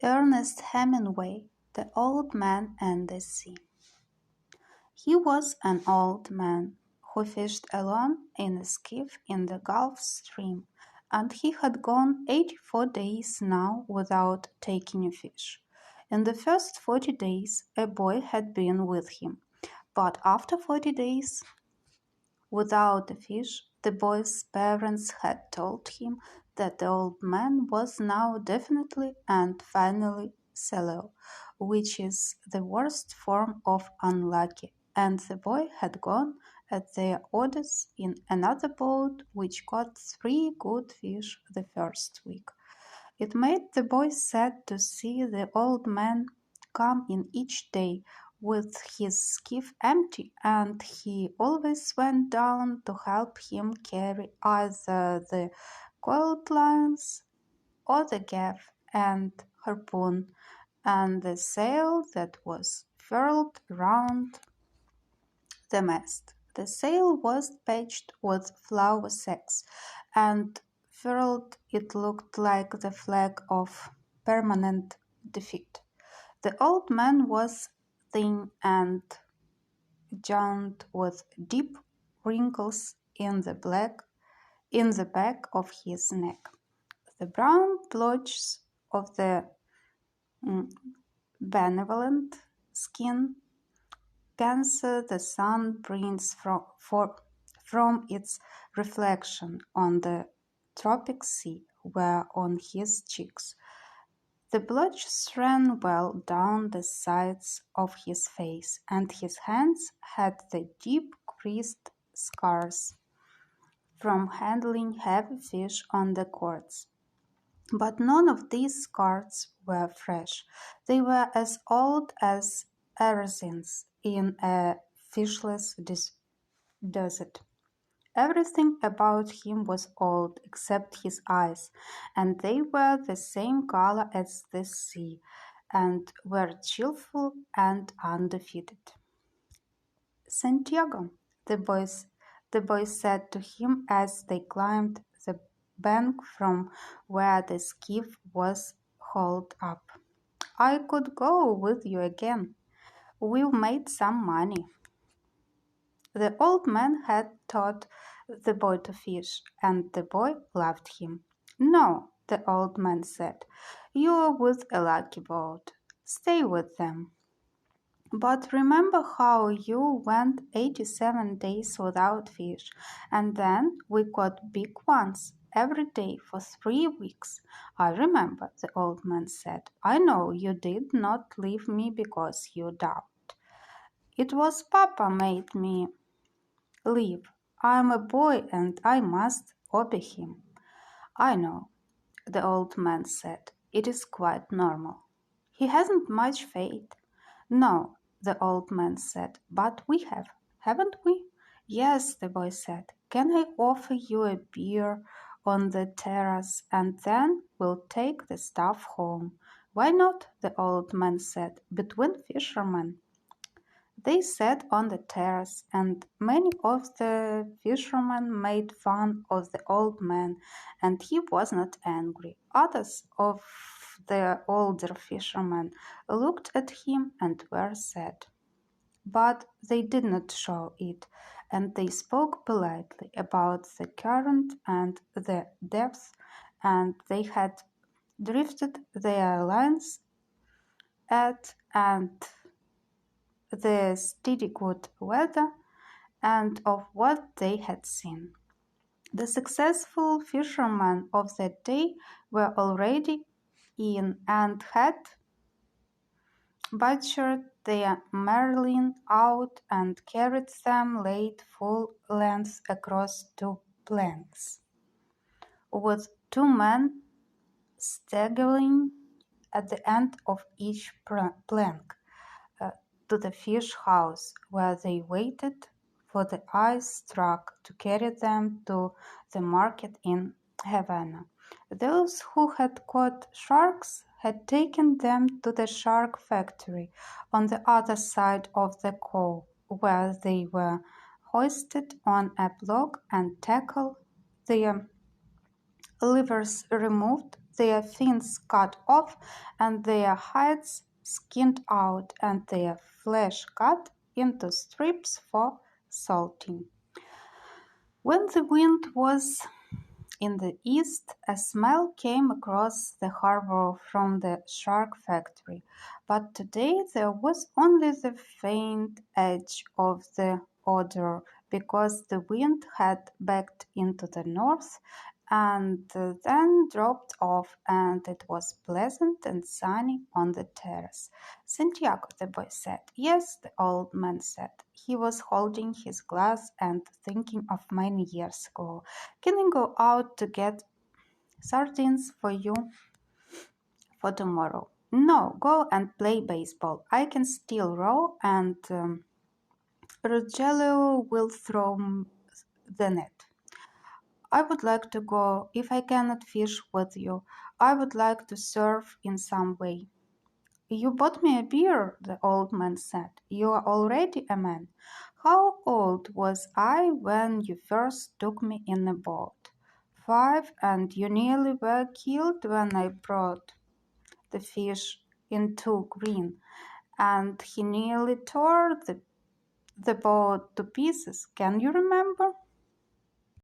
Ernest Hemingway, The Old Man and the Sea. He was an old man who fished alone in a skiff in the Gulf Stream, and he had gone 84 days now without taking a fish. In the first 40 days, a boy had been with him, but after 40 days without a fish, the boy's parents had told him that the old man was now definitely and finally sallow, which is the worst form of unlucky, and the boy had gone at their orders in another boat which caught 3 good fish the first week. It made the boy sad to see the old man come in each day with his skiff empty, and he always went down to help him carry either the coiled lines or the gaff and harpoon and the sail that was furled round the mast. The sail was patched with flour sacks, and furled it looked like the flag of permanent defeat. The old man was thin and jaunt with deep wrinkles in the back of his neck. The brown blotches of the benevolent skin cancer the sun brings from its reflection on the tropic sea were on his cheeks. The blotches ran well down the sides of his face, and his hands had the deep creased scars from handling heavy fish on the cords. But none of these scars were fresh. They were as old as aerosols in a fishless desert. Everything about him was old except his eyes, and they were the same color as the sea, and were cheerful and undefeated. Santiago, the boy said to him as they climbed the bank from where the skiff was hauled up. I could go with you again. We've made some money. The old man had taught the boy to fish, and the boy loved him. No, the old man said, you're with a lucky boat. Stay with them. But remember how you went 87 days without fish, and then we caught big ones every day for 3 weeks. I remember, the old man said. I know you did not leave me because you doubted. It was Papa made me leave. I'm a boy and I must obey him. I know, the old man said. It is quite normal. He hasn't much faith. No, the old man said, but we have, haven't we? Yes, the boy said. Can I offer you a beer on the terrace and then we'll take the stuff home? Why not? The old man said. Between fishermen. They sat on the terrace, and many of the fishermen made fun of the old man, and he was not angry. Others of the older fishermen looked at him and were sad. But they did not show it, and they spoke politely about the current and the depth, and they had drifted their lines at and the steady good weather and of what they had seen. The successful fishermen of that day were already in and had butchered their marlin out and carried them laid full length across 2 planks, with 2 men staggering at the end of each plank to the fish house, where they waited for the ice truck to carry them to the market in Havana. Those who had caught sharks had taken them to the shark factory on the other side of the cove, where they were hoisted on a block and tackle, their livers removed, their fins cut off, and their hides skinned out, and their flesh cut into strips for salting. When the wind was in the east, a smell came across the harbor from the shark factory, but today there was only the faint edge of the odor because the wind had backed into the north and then dropped off, and it was pleasant and sunny on the terrace. Santiago, the boy said. Yes, the old man said. He was holding his glass and thinking of many years ago. Can I go out to get sardines for you for tomorrow? No, go and play baseball. I can still row, and Rogelio will throw the net. I would like to go if I cannot fish with you. I would like to surf in some way. You bought me a beer, the old man said. You are already a man. How old was I when you first took me in a boat? 5, and you nearly were killed when I brought the fish into green, and he nearly tore the boat to pieces. Can you remember?